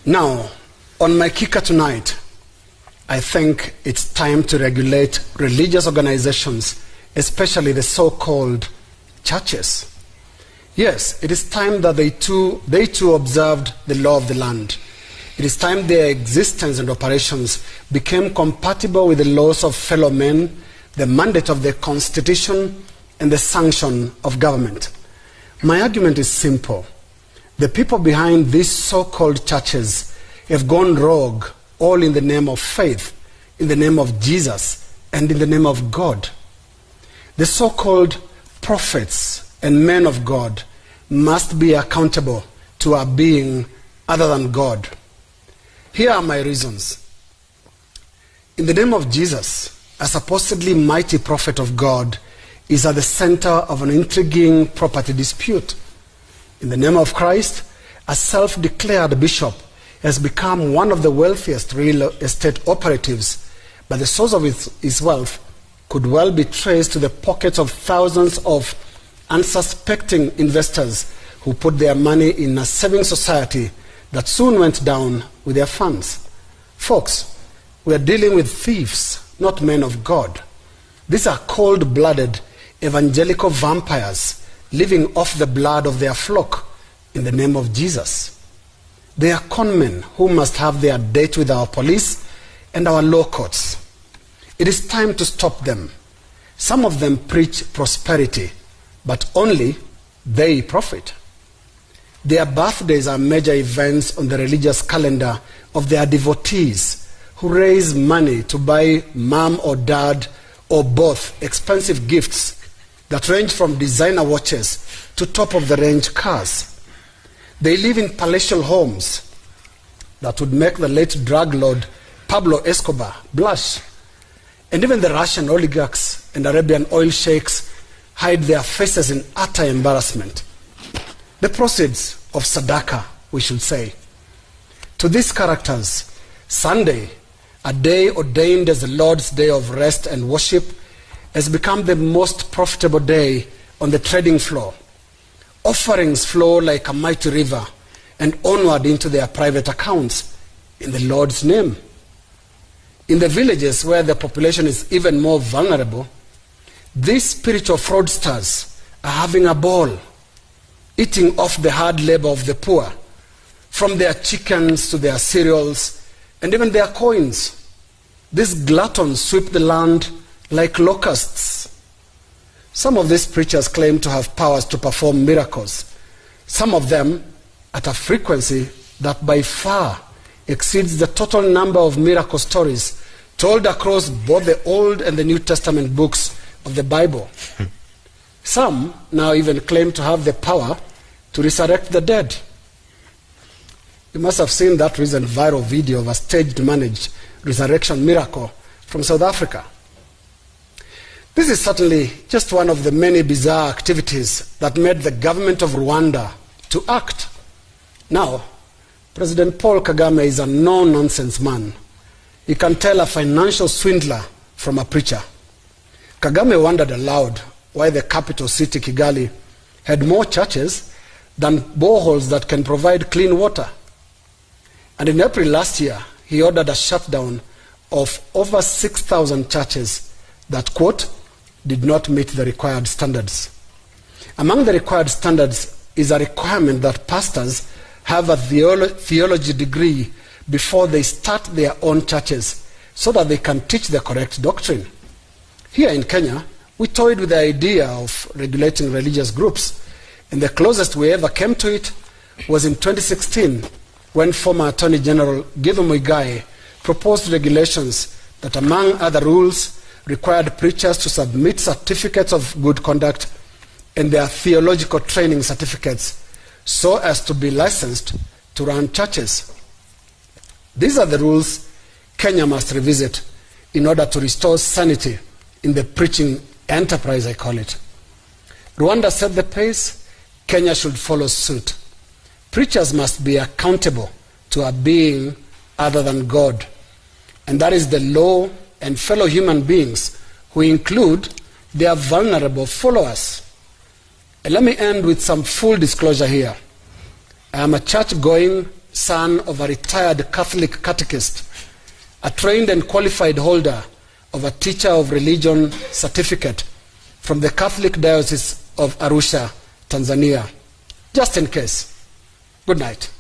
Now, on my kicker tonight, I think it's time to regulate religious organizations, especially the so-called churches. Yes, it is time that they too observed the law of the land. It is time their existence and operations became compatible with the laws of fellow men, the mandate of the Constitution, and the sanction of government. My argument is simple. The people behind these so-called churches have gone rogue, all in the name of faith, in the name of Jesus, and in the name of God. The so-called prophets and men of God must be accountable to a being other than God. Here are my reasons. In the name of Jesus, a supposedly mighty prophet of God is at the center of an intriguing property dispute. In the name of Christ, a self-declared bishop has become one of the wealthiest real estate operatives, but the source of his wealth could well be traced to the pockets of thousands of unsuspecting investors who put their money in a saving society that soon went down with their funds. Folks, we are dealing with thieves, not men of God. These are cold-blooded evangelical vampires living off the blood of their flock in the name of Jesus. They are conmen who must have their date with our police and our law courts. It is time to stop them. Some of them preach prosperity, but only they profit. Their birthdays are major events on the religious calendar of their devotees who raise money to buy mom or dad or both expensive gifts that range from designer watches to top-of-the-range cars. They live in palatial homes that would make the late drug lord Pablo Escobar blush. And even the Russian oligarchs and Arabian oil sheikhs hide their faces in utter embarrassment. The proceeds of Sadaqah, we should say. To these characters, Sunday, a day ordained as the Lord's day of rest and worship, has become the most profitable day on the trading floor. Offerings flow like a mighty river and onward into their private accounts in the Lord's name. In the villages where the population is even more vulnerable, these spiritual fraudsters are having a ball, eating off the hard labor of the poor, from their chickens to their cereals and even their coins. These gluttons sweep the land like locusts. Some of these preachers claim to have powers to perform miracles, some of them at a frequency that by far exceeds the total number of miracle stories told across both the Old and the New Testament books of the Bible. Some now even claim to have the power to resurrect the dead. You must have seen that recent viral video of a staged managed resurrection miracle from South Africa. This is certainly just one of the many bizarre activities that made the government of Rwanda to act. Now, President Paul Kagame is a no-nonsense man. He can tell a financial swindler from a preacher. Kagame wondered aloud why the capital city, Kigali, had more churches than boreholes that can provide clean water. And in April last year, he ordered a shutdown of over 6,000 churches that, quote, did not meet the required standards. Among the required standards is a requirement that pastors have a theology degree before they start their own churches so that they can teach the correct doctrine. Here in Kenya, we toyed with the idea of regulating religious groups, and the closest we ever came to it was in 2016 when former Attorney General Githu Muigai proposed regulations that, among other rules, required preachers to submit certificates of good conduct and their theological training certificates so as to be licensed to run churches. These are the rules Kenya must revisit in order to restore sanity in the preaching enterprise, I call it. Rwanda set the pace, Kenya should follow suit. Preachers must be accountable to a being other than God, and that is the law and fellow human beings who include their vulnerable followers. And let me end with some full disclosure here. I am a church-going, son of a retired Catholic catechist, a trained and qualified holder of a Teacher of Religion certificate from the Catholic Diocese of Arusha, Tanzania. Just in case. Good night.